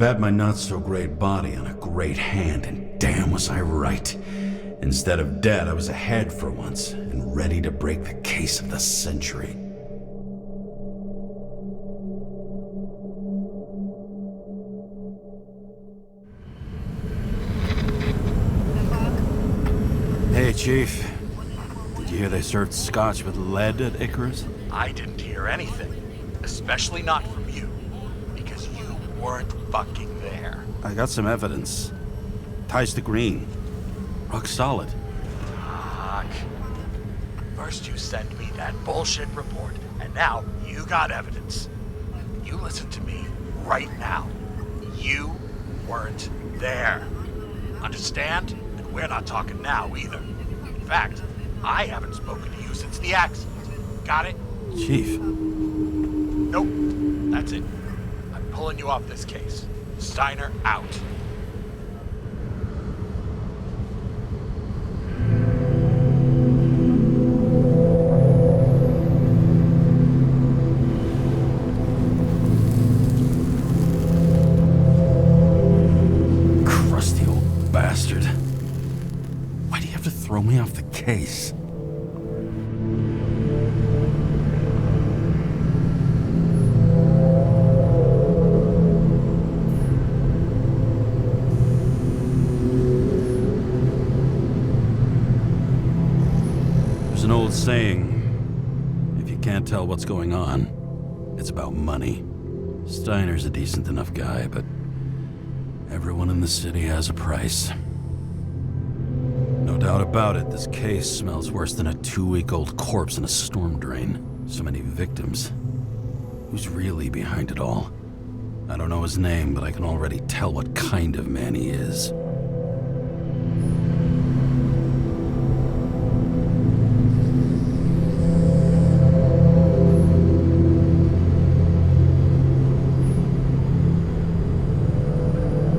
bet my not-so-great body on a great hand, and damn was I right. Instead of dead, I was ahead for once, and ready to break the case of the century. Hey, Chief. Did you hear they served scotch with lead at Icarus? I didn't hear anything. Especially not from you. Because you weren't fucking there. I got some evidence. Ties to Green. Rock solid. Fuck. First you send me that bullshit report, and now you got evidence. You listen to me right now. You weren't there. Understand? And we're not talking now either. In fact, I haven't spoken to you since the accident. Got it? Chief. Nope. That's it. I'm pulling you off this case. Steiner out. Crusty old bastard. Why do you have to throw me off the case? There's an old saying, if you can't tell what's going on, it's about money. Steiner's a decent enough guy, but everyone in the city has a price. No doubt about it, this case smells worse than a 2-week-old corpse in a storm drain. So many victims. Who's really behind it all? I don't know his name, but I can already tell what kind of man he is.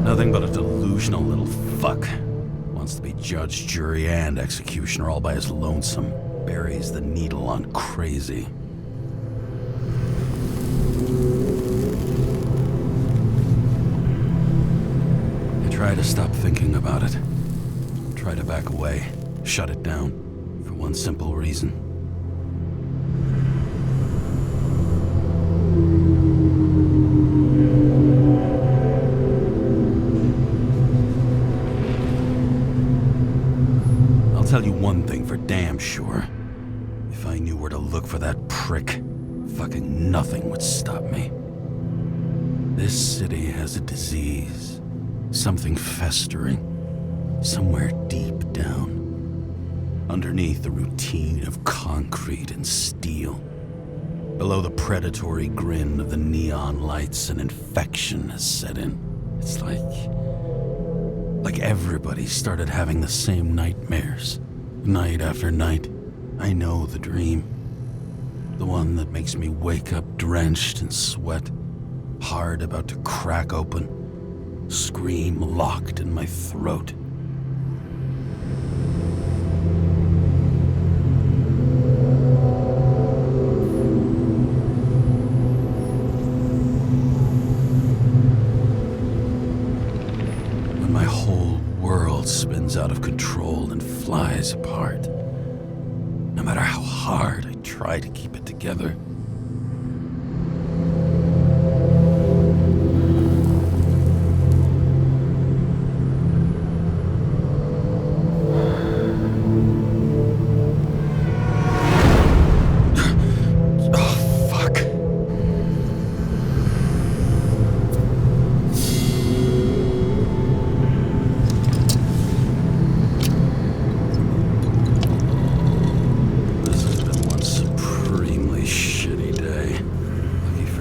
Nothing but a delusional little fuck. Wants to be judge, jury, and executioner all by his lonesome. Buries the needle on crazy. I try to stop thinking about it. Try to back away. Shut it down. For one simple reason. I'll tell you one thing for damn sure. If I knew where to look for that prick, fucking nothing would stop me. This city has a disease. Something festering. Somewhere deep down. Underneath the routine of concrete and steel. Below the predatory grin of the neon lights, an infection has set in. It's like everybody started having the same nightmares. Night after night. I know the dream. The one that makes me wake up drenched in sweat. Heart about to crack open. Scream locked in my throat. When my whole world spins out of control and flies apart. No matter how hard I try to keep it together.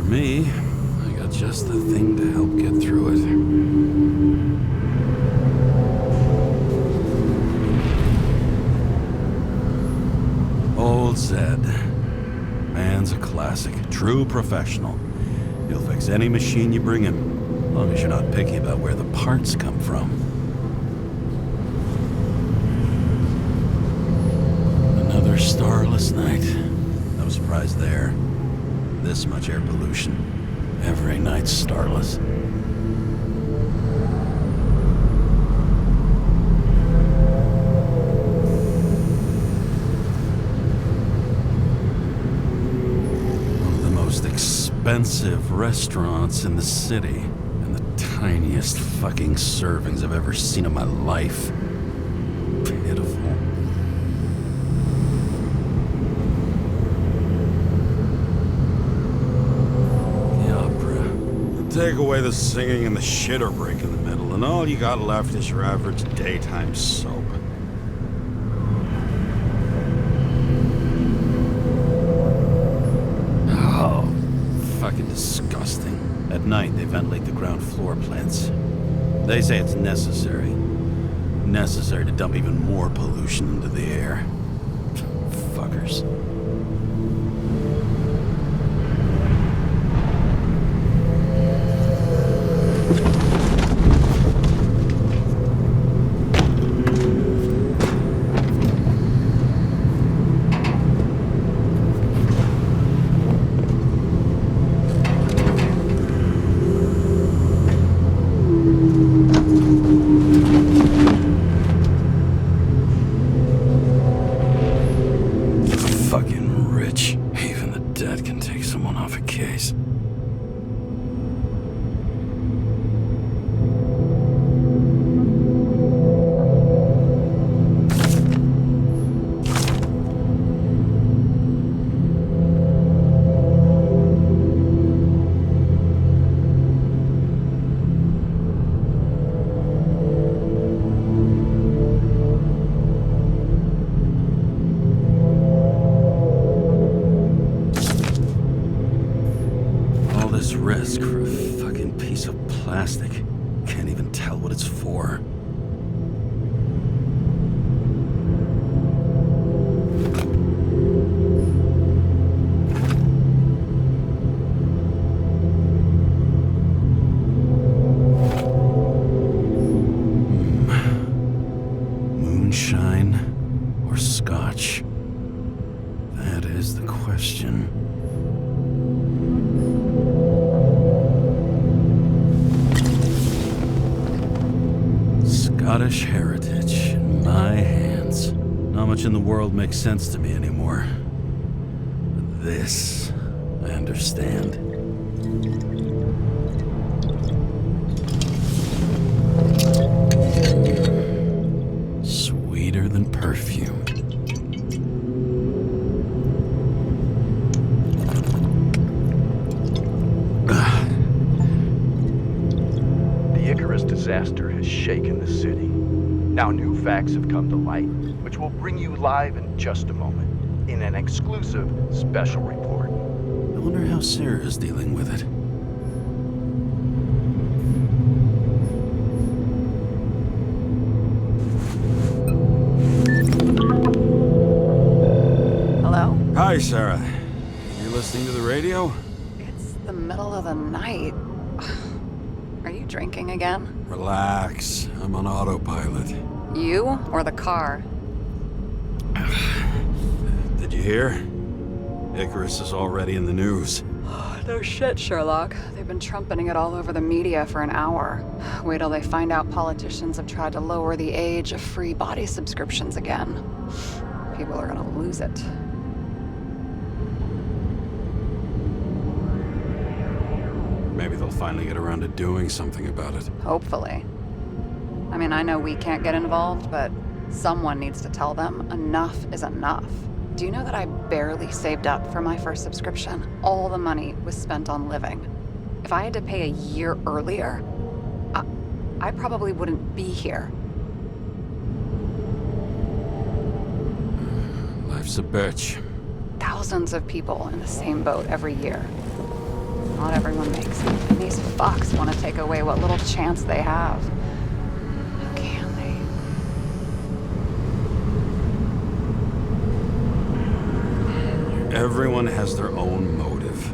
Me, I got just the thing to help get through it. Old Zed. Man's a classic. True professional. He'll fix any machine you bring him, as long as you're not picky about where the parts come from. Another starless night. No surprise there. This much air pollution. Every night's starless. expensive restaurants in the city, and the tiniest fucking servings I've ever seen in my life. Pitiful. Take away the singing and the shitter break in the middle, and all you got left is your average daytime soap. Oh, fucking disgusting. At night, they ventilate the ground floor plants. They say it's necessary. Necessary to dump even more pollution into the air. Fuckers. Risk for a fucking piece of plastic. Can't even tell what it's for. Moonshine or scotch? That is the question. Scottish heritage in my hands. Not much in the world makes sense to me anymore. But this, I understand. Sweeter than perfume. Disaster has shaken the city. Now new facts have come to light, which will bring you live in just a moment, in an exclusive special report. I wonder how Sarah is dealing with it. Hello? Hi, Sarah. You listening to the radio? It's the middle of the night. Are you drinking again? Relax. I'm on autopilot. You or the car? Did you hear? Icarus is already in the news. No shit, Sherlock. They've been trumpeting it all over the media for an hour. Wait till they find out politicians have tried to lower the age of free body subscriptions again. People are gonna lose it. Maybe they'll finally get around to doing something about it. Hopefully. I mean, I know we can't get involved, but someone needs to tell them enough is enough. Do you know that I barely saved up for my first subscription? All the money was spent on living. If I had to pay a year earlier, I probably wouldn't be here. Life's a bitch. Thousands of people in the same boat every year. Not everyone makes it, and these fucks want to take away what little chance they have. How can they? Everyone has their own motive.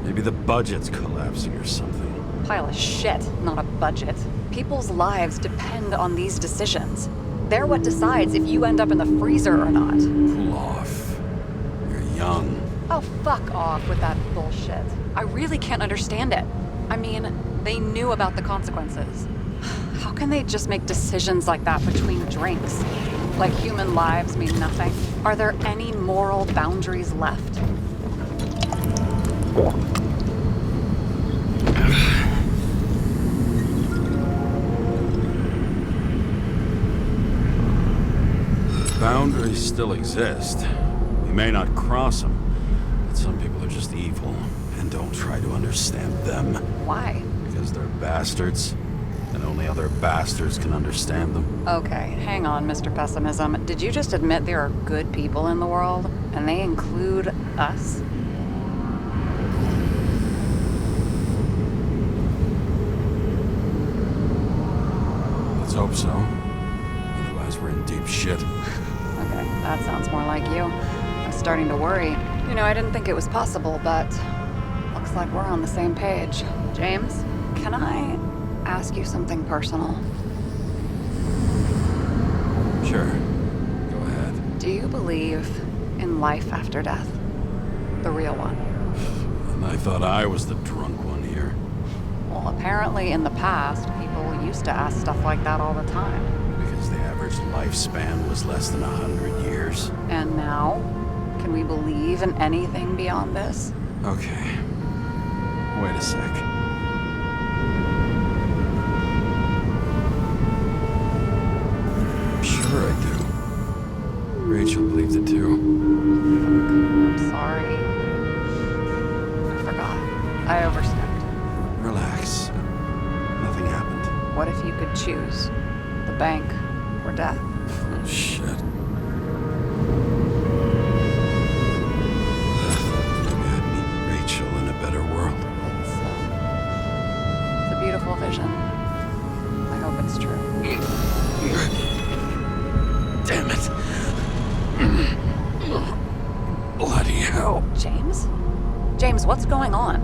Maybe the budget's collapsing or something. Pile of shit, not a budget. People's lives depend on these decisions. They're what decides if you end up in the freezer or not. Pull off. You're young. Oh, fuck off with that bullshit. I really can't understand it. I mean, they knew about the consequences. How can they just make decisions like that between drinks? Like human lives mean nothing? Are there any moral boundaries left? Boundaries still exist. We may not cross them, but some people are just evil and don't try to understand them. Why? Because they're bastards, and only other bastards can understand them. Okay, hang on, Mr. Pessimism. Did you just admit there are good people in the world? And they include us? Let's hope so. Otherwise, we're in deep shit. Okay, that sounds more like you. I'm starting to worry. You know, I didn't think it was possible, but looks like we're on the same page. James, can I ask you something personal? Sure. Go ahead. Do you believe in life after death? The real one? And I thought I was the drunk one here. Well, apparently in the past, people used to ask stuff like that all the time. Because the average lifespan was less than 100 years. And now? Can we believe in anything beyond this? Okay. Wait a sec. Sure I do. Rachel believes it too. I'm sorry. I forgot. I overstepped. Relax. Nothing happened. What if you could choose? The bank or death? Oh, shit. Maybe I'd meet Rachel in a better world. It's a beautiful vision. I hope it's true. Damn it. Bloody hell. James? James, what's going on?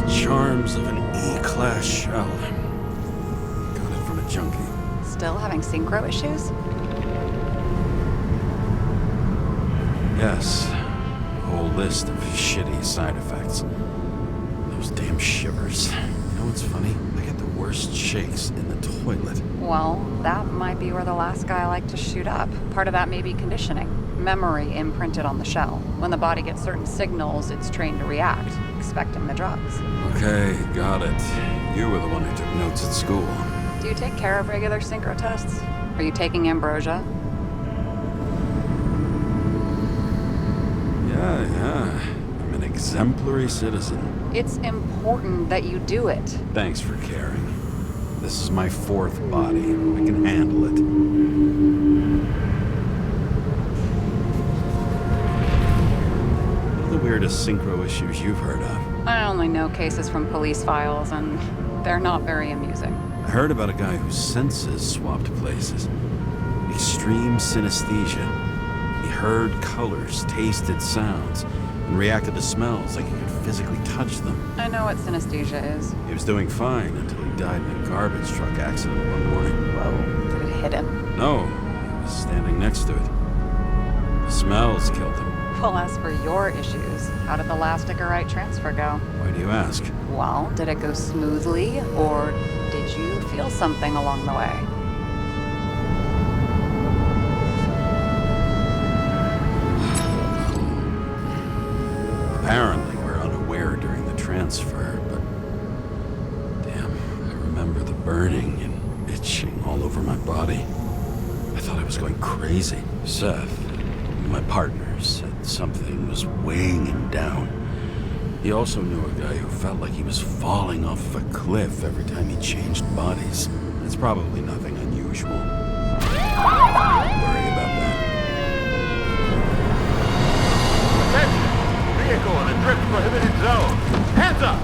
Charms of an E-class shell. Got it from a junkie. Still having synchro issues? Yes. A whole list of shitty side effects. Those damn shivers. You know what's funny? I get the worst shakes in the toilet. Well, that might be where the last guy liked to shoot up. Part of that may be conditioning. Memory imprinted on the shell. When the body gets certain signals, it's trained to react, expecting the drugs. Okay, got it. You were the one who took notes at school. Do you take care of regular synchro tests? Are you taking ambrosia? Yeah. I'm an exemplary citizen. It's important that you do it. Thanks for caring. This is my fourth body. I can handle it. What are the weirdest synchro issues you've heard of? I only know cases from police files, and they're not very amusing. I heard about a guy whose senses swapped places. Extreme synesthesia. He heard colors, tasted sounds, and reacted to smells like he could physically touch them. I know what synesthesia is. He was doing fine until he died in a garbage truck accident one morning. Whoa, did it hit him? No, he was standing next to it. The smells killed him. Well, as for your issues, how did the last Icarite transfer go? Why do you ask? Well, did it go smoothly, or did you feel something along the way? Apparently, we're unaware during the transfer, but damn, I remember the burning and itching all over my body. I thought I was going crazy. Seth, my partner, said something was weighing him down. He also knew a guy who felt like he was falling off a cliff every time he changed bodies. It's probably nothing unusual. Don't worry about that. Attention! Vehicle in a drift prohibited zone. Hands up!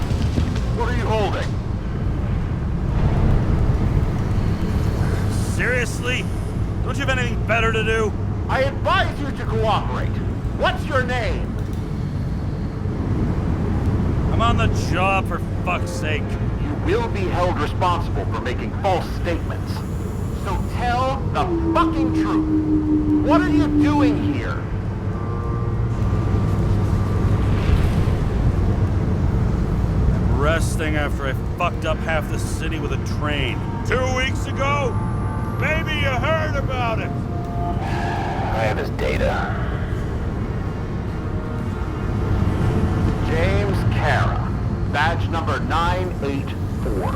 What are you holding? Seriously? Don't you have anything better to do? I advise you to cooperate. What's your name? I'm on the job, for fuck's sake. You will be held responsible for making false statements. So tell the fucking truth. What are you doing here? I'm resting after I fucked up half the city with a train. 2 weeks ago? Maybe you heard about it. I have his data. James Kara, badge number 984.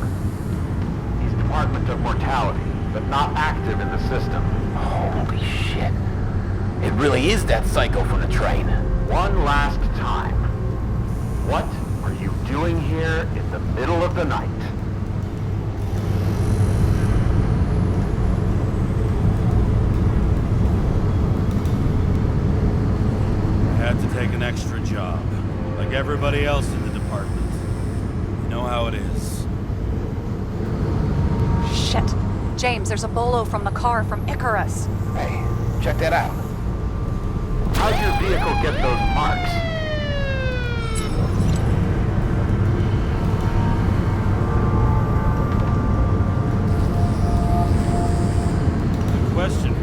He's Department of Mortality, but not active in the system. Holy shit. It really is that psycho from the train. One last time. What are you doing here in the middle of the night? I had to take an extra job, like everybody else in the department. You know how it is. Shit. James, there's a bolo from the car from Icarus. Hey, check that out. How'd your vehicle get those marks? Good question.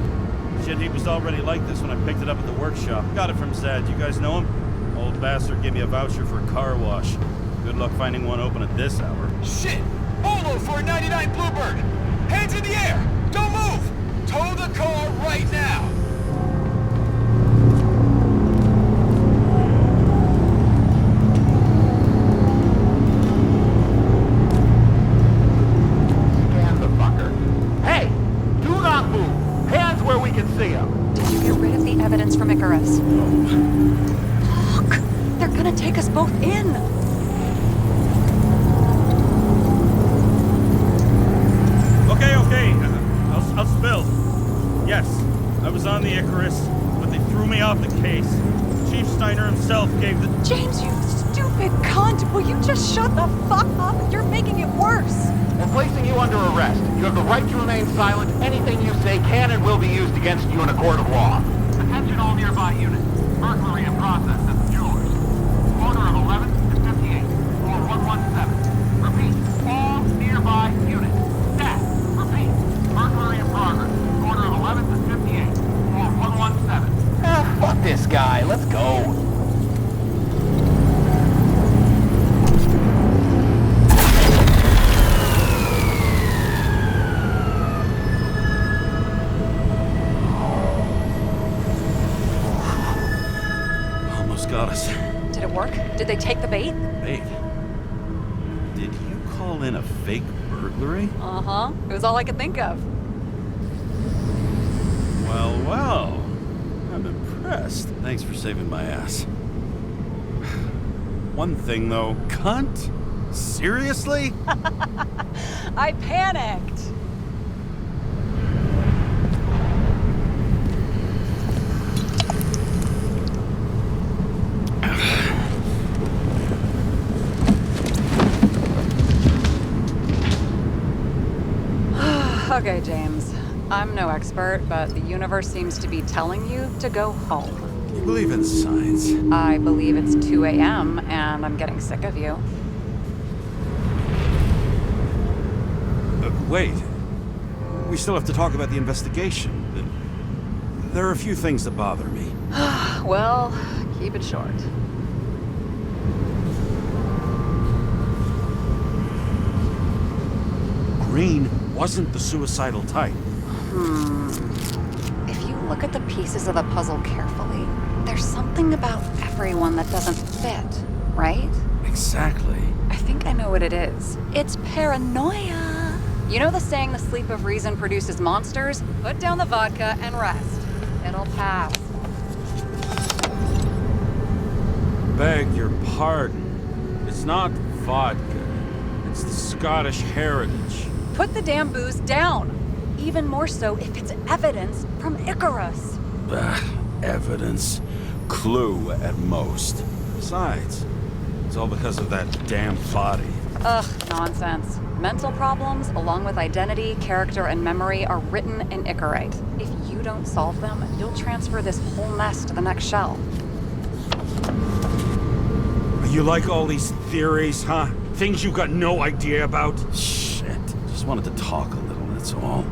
Shit, he was already like this when I picked it up at the workshop. Got it from Zed. You guys know him? Old bastard gave me a voucher for a car wash. Good luck finding one open at this hour. Shit! Bolo for a 99 Bluebird! Hands in the air! Don't move! Tow the car right now! Scan the fucker. Hey! Do not move! Hands where we can see him! Did you get rid of the evidence from Icarus? Look! They're gonna take us both in! Okay. I'll spill. Yes, I was on the Icarus, but they threw me off the case. Chief Steiner himself gave the... James, you stupid cunt! Will you just shut the fuck up? You're making it worse! We're placing you under arrest. You have the right to remain silent. Anything you say can and will be used against you in a court of law. Attention all nearby units. Burglary in process at the jewelers. Order of 11 to 58, or 117. Repeat, all nearby units. Staff, repeat. Burglary in progress. Order of 11 to 58, or 117. Fuck this guy. Let's go. Almost got us. Did it work? Did they take the bait? Wait. Did you call in a fake burglary? Uh-huh. It was all I could think of. Well. I'm impressed. Thanks for saving my ass. One thing, though. Cunt? Seriously? I panicked. Okay, James. I'm no expert, but the universe seems to be telling you to go home. You believe in science? I believe it's 2 a.m. and I'm getting sick of you. Wait. We still have to talk about the investigation. There are a few things that bother me. Well, keep it short. Green wasn't the suicidal type. If you look at the pieces of the puzzle carefully, there's something about everyone that doesn't fit, right? Exactly. I think I know what it is. It's paranoia. You know the saying, the sleep of reason produces monsters? Put down the vodka and rest. It'll pass. Beg your pardon. It's not vodka. It's the Scottish heritage. Put the damn booze down. Even more so if it's evidence from Icarus. Evidence. Clue at most. Besides, it's all because of that damn body. Ugh, nonsense. Mental problems, along with identity, character, and memory, are written in Icarite. If you don't solve them, you'll transfer this whole mess to the next shelf. You like all these theories, huh? Things you got no idea about? Shit. Just wanted to talk a little, that's all.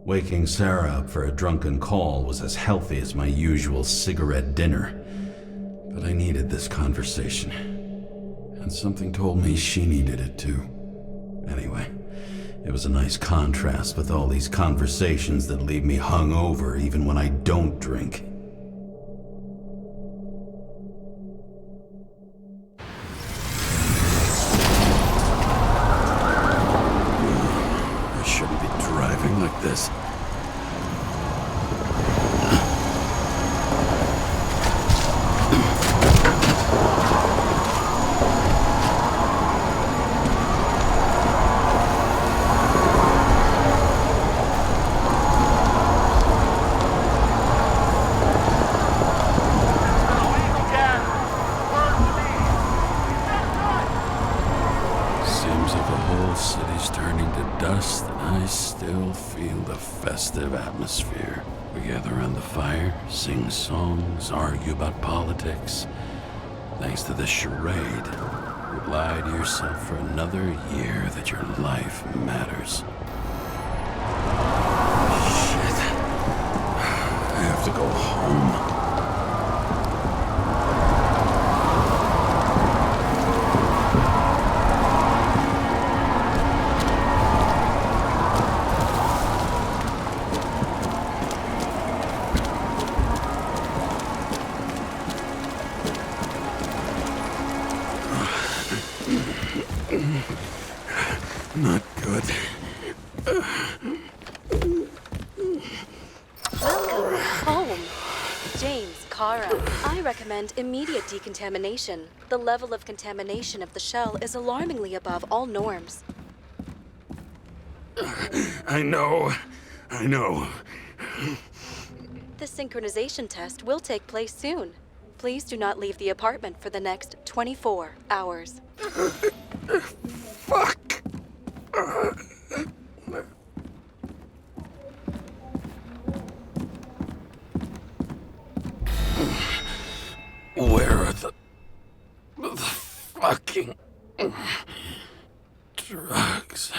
Waking Sarah up for a drunken call was as healthy as my usual cigarette dinner. But I needed this conversation. And something told me she needed it too. Anyway, it was a nice contrast with all these conversations that leave me hungover even when I don't drink. I shouldn't be driving like this. I still feel the festive atmosphere. We gather around the fire, sing songs, argue about politics. Thanks to this charade, you lie to yourself for another year that your life matters. Shit. I have to go home. Not good. Welcome home. James, Kara, I recommend immediate decontamination. The level of contamination of the shell is alarmingly above all norms. I know. The synchronization test will take place soon. Please do not leave the apartment for the next 24 hours. Fuck! Where are the fucking drugs?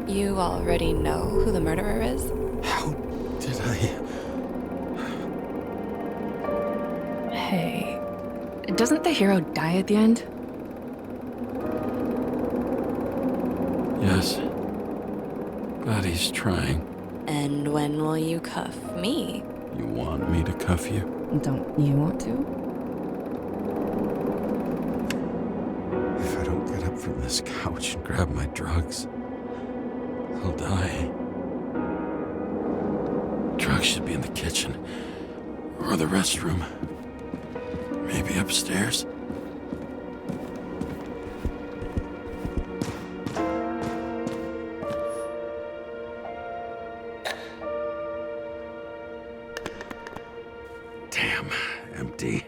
You already know who the murderer is? How did I... Hey, doesn't the hero die at the end? Yes. But he's trying. And when will you cuff me? You want me to cuff you? Don't you want to? If I don't get up from this couch and grab my drugs, I'll die. Drugs should be in the kitchen. Or the restroom. Maybe upstairs. Damn, empty.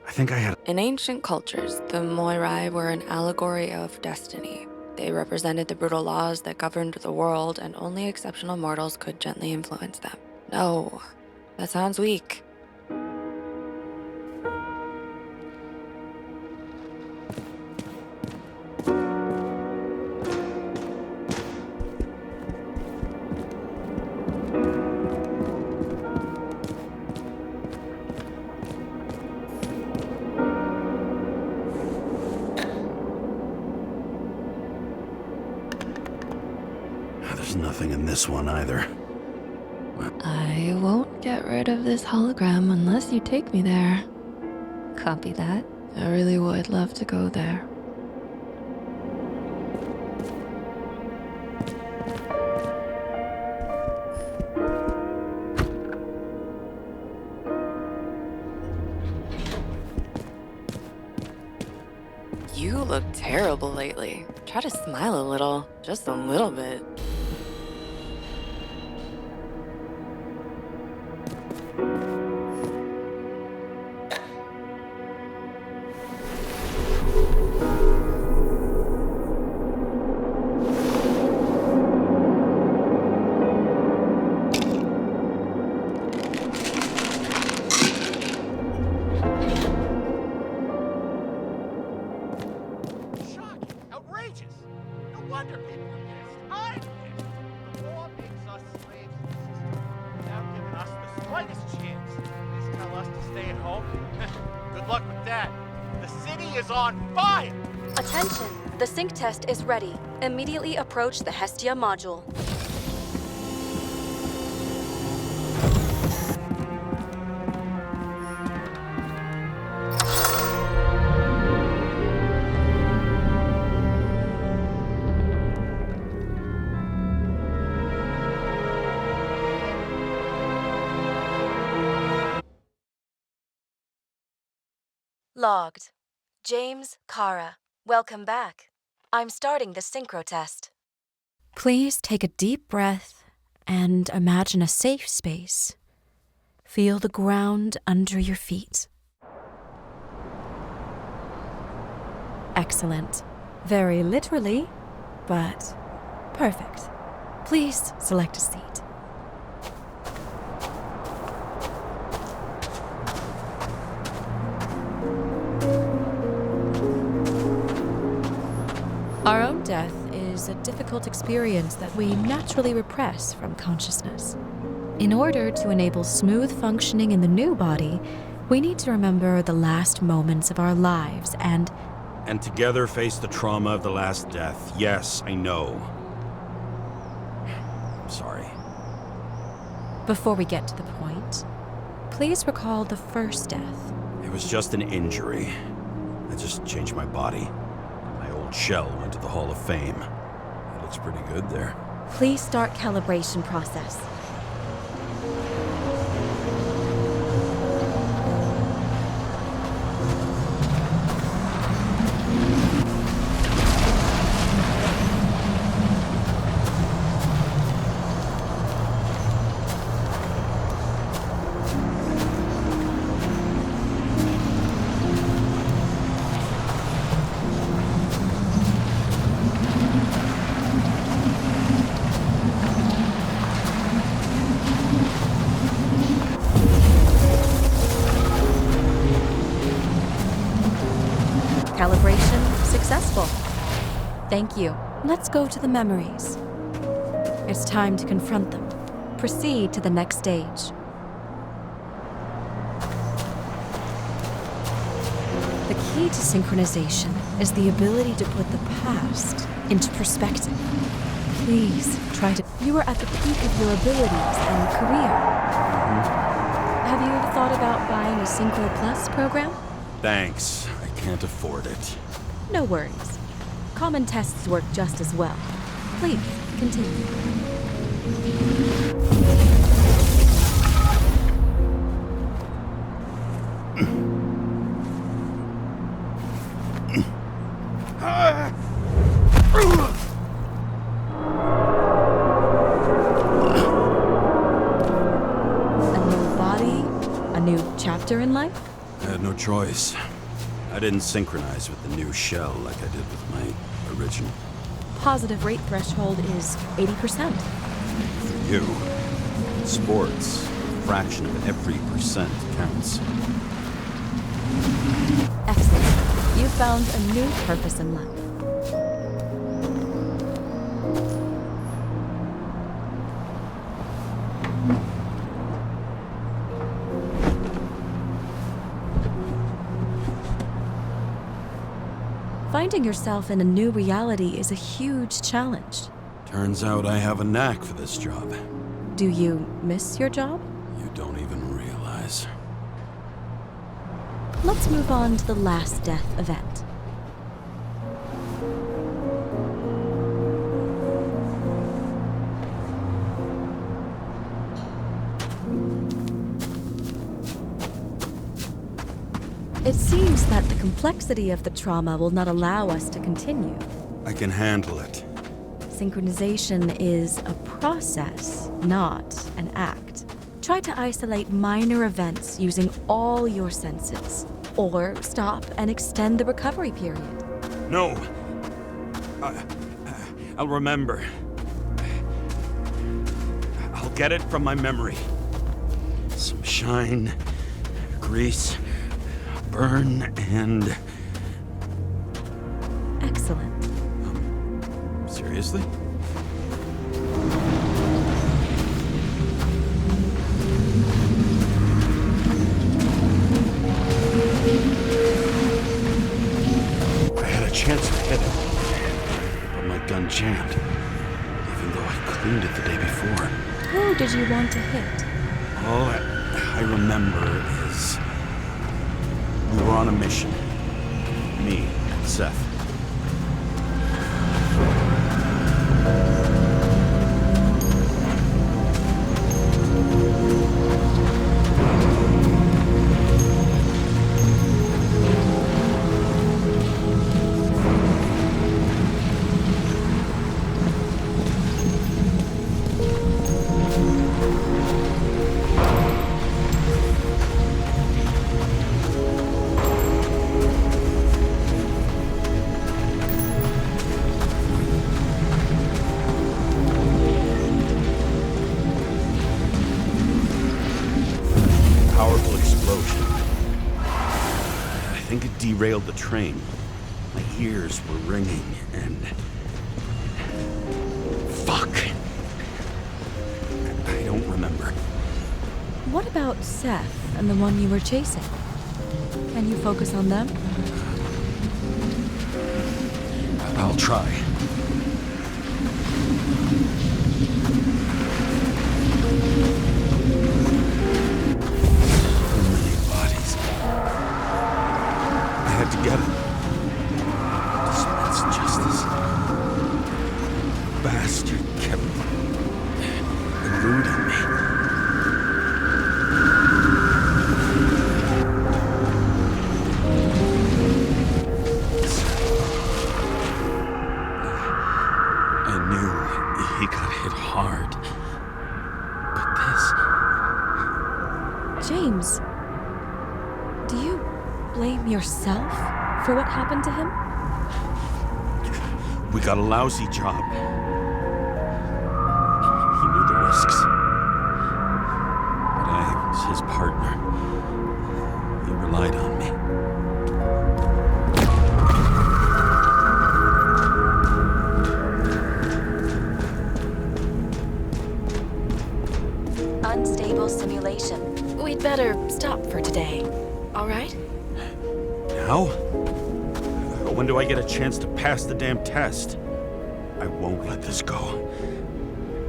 I think I had... In ancient cultures, the Moirai were an allegory of destiny. They represented the brutal laws that governed the world, and only exceptional mortals could gently influence them. No, that sounds weak. There's nothing in this one either. I won't get rid of this hologram unless you take me there. Copy that. I really would love to go there. look terrible lately. Try to smile a little, just a little bit. Attention! The sync test is ready. Immediately approach the Hestia module. Logged. James, Kara. Welcome back. I'm starting the synchro test. Please take a deep breath and imagine a safe space. Feel the ground under your feet. Excellent. Very literally, but perfect. Please select a seat. Our own death is a difficult experience that we naturally repress from consciousness. In order to enable smooth functioning in the new body, we need to remember the last moments of our lives and together face the trauma of the last death. Yes, I know. I'm sorry. Before we get to the point, please recall the first death. It was just an injury. I just changed my body. Shell went to the Hall of Fame. It looks pretty good there. Please start calibration process. Calibration successful. Thank you. Let's go to the memories. It's time to confront them. Proceed to the next stage. The key to synchronization is the ability to put the past into perspective. Please try to... You are at the peak of your abilities and career. Have you thought about buying a Synchro Plus program? Thanks. I can't afford it. No worries. Common tests work just as well. Please, continue. A new body? A new chapter in life? I had no choice. I didn't synchronize with the new shell like I did with my original. Positive rate threshold is 80%. For you, sports, a fraction of every percent counts. Excellent. You've found a new purpose in life. Finding yourself in a new reality is a huge challenge. Turns out I have a knack for this job. Do you miss your job? You don't even realize. Let's move on to the last death event. It seems that the complexity of the trauma will not allow us to continue. I can handle it. Synchronization is a process, not an act. Try to isolate minor events using all your senses, or stop and extend the recovery period. No! I'll remember. I'll get it from my memory. Some shine, grease, burn, and... Excellent. Seriously? I had a chance to hit it, but my gun jammed, even though I cleaned it the day before. Who did you want to hit? All I remember is we were on a mission. Me and Seth. Powerful explosion. I think it derailed the train. My ears were ringing and... Fuck! I don't remember. What about Seth and the one you were chasing? Can you focus on them? I'll try. To get it. Dispense justice. Bastard kept eluding me. I knew he got hit hard. But this... James, do you blame yourself for what happened to him? We got a lousy job. He knew the risks. But I was his partner. He relied on me. Unstable simulation. We'd better stop for today, all right? Now? When do I get a chance to pass the damn test? I won't let this go.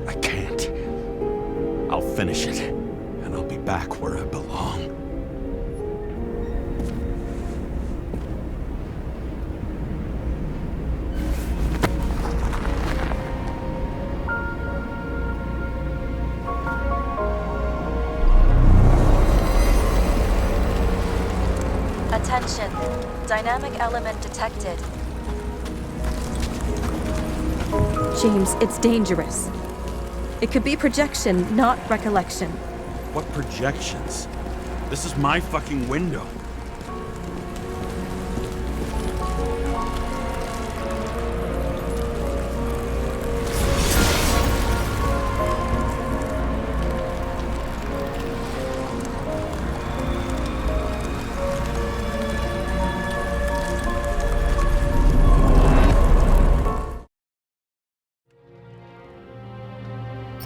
I can't. I'll finish it, and I'll be back where I belong. Attention. Dynamic element detected. James, it's dangerous. It could be projection, not recollection. What projections? This is my fucking window.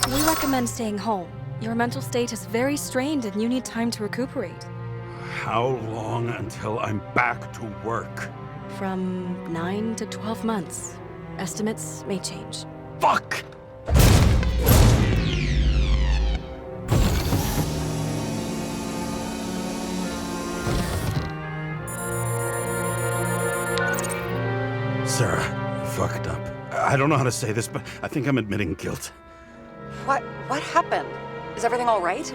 We recommend staying home. Your mental state is very strained and you need time to recuperate. How long until I'm back to work? From 9 to 12 months. Estimates may change. Fuck! Sarah, you fucked up. I don't know how to say this, but I think I'm admitting guilt. What happened? Is everything all right?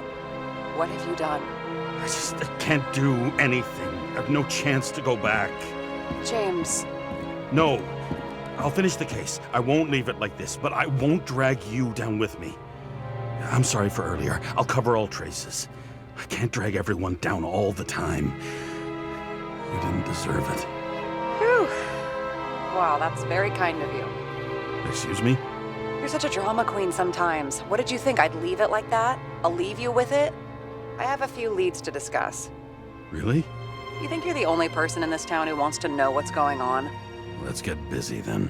What have you done? I can't do anything. I have no chance to go back. James. No. I'll finish the case. I won't leave it like this, but I won't drag you down with me. I'm sorry for earlier. I'll cover all traces. I can't drag everyone down all the time. You didn't deserve it. Whew. Wow, that's very kind of you. Excuse me? You're such a drama queen sometimes. What did you think, I'd leave it like that? I'll leave you with it? I have a few leads to discuss. Really? You think you're the only person in this town who wants to know what's going on? Let's get busy then.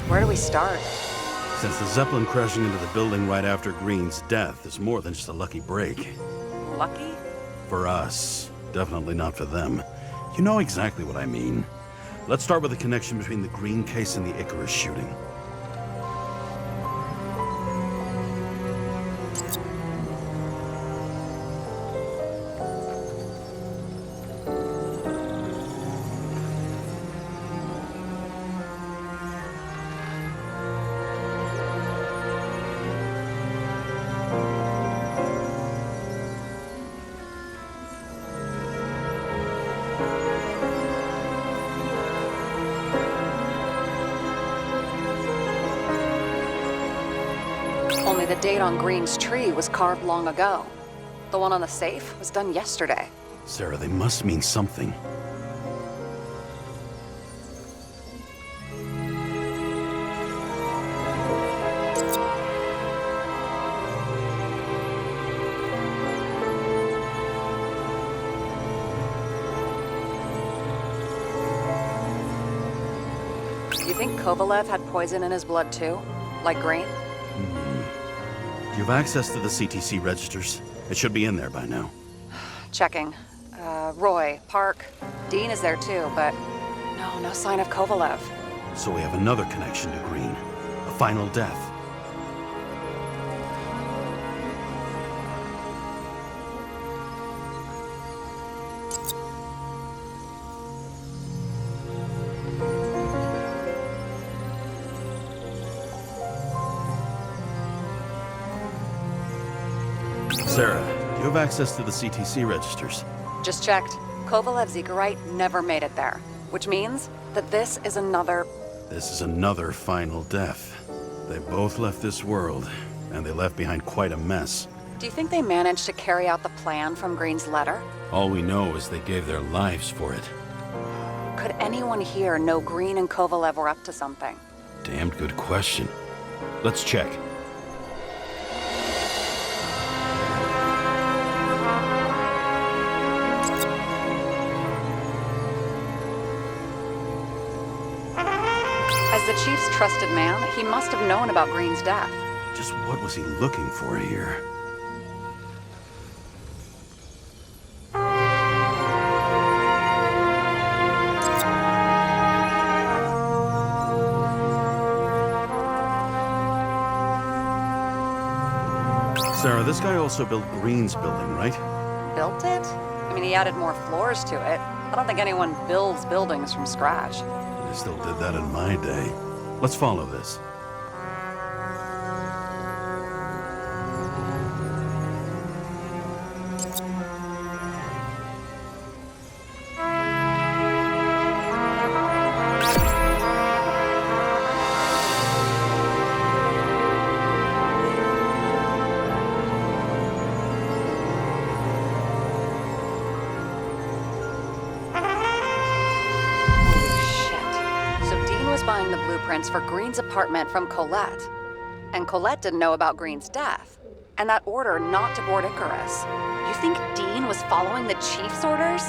Where do we start? Since the Zeppelin crashing into the building right after Green's death is more than just a lucky break. Lucky? For us. Definitely not for them. You know exactly what I mean. Let's start with the connection between the Green case and the Icarus shooting. Only the date on Green's tree was carved long ago. The one on the safe was done yesterday. Sarah, they must mean something. You think Kovalev had poison in his blood too? Like Green? Do you have access to the CTC registers? It should be in there by now. Checking. Roy, Park, Dean is there too, but no sign of Kovalev. So we have another connection to Green. A final death. Sarah, do you have access to the CTC registers? Just checked. Kovalev's Icarite never made it there, which means that this is another... This is another final death. They both left this world, and they left behind quite a mess. Do you think they managed to carry out the plan from Green's letter? All we know is they gave their lives for it. Could anyone here know Green and Kovalev were up to something? Damned good question. Let's check. As the chief's trusted man, he must have known about Green's death. Just what was he looking for here? Sarah, this guy also built Green's building, right? Built it? I mean, he added more floors to it. I don't think anyone builds buildings from scratch. They still did that in my day. Let's follow this. Buying the blueprints for Green's apartment from Colette. And Colette didn't know about Green's death. And that order not to board Icarus. You think Dean was following the chief's orders?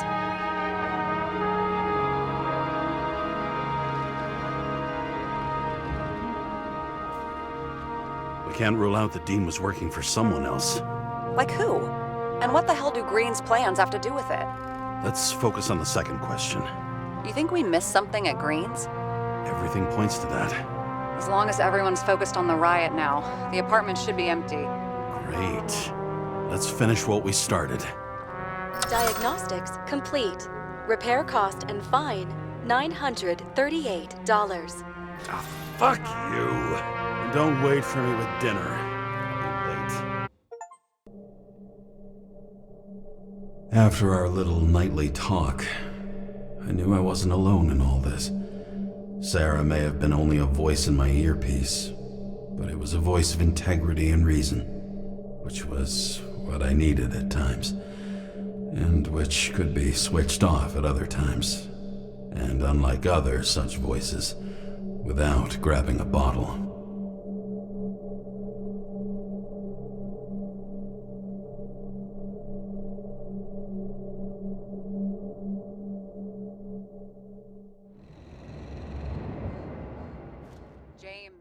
We can't rule out that Dean was working for someone else. Like who? And what the hell do Green's plans have to do with it? Let's focus on the second question. You think we missed something at Green's? Everything points to that. As long as everyone's focused on the riot now, the apartment should be empty. Great. Let's finish what we started. Diagnostics complete. Repair cost and fine $938. Ah, fuck you. And don't wait for me with dinner. I'll be late. After our little nightly talk, I knew I wasn't alone in all this. Sarah may have been only a voice in my earpiece, but it was a voice of integrity and reason, which was what I needed at times, and which could be switched off at other times, and unlike other such voices, without grabbing a bottle. James,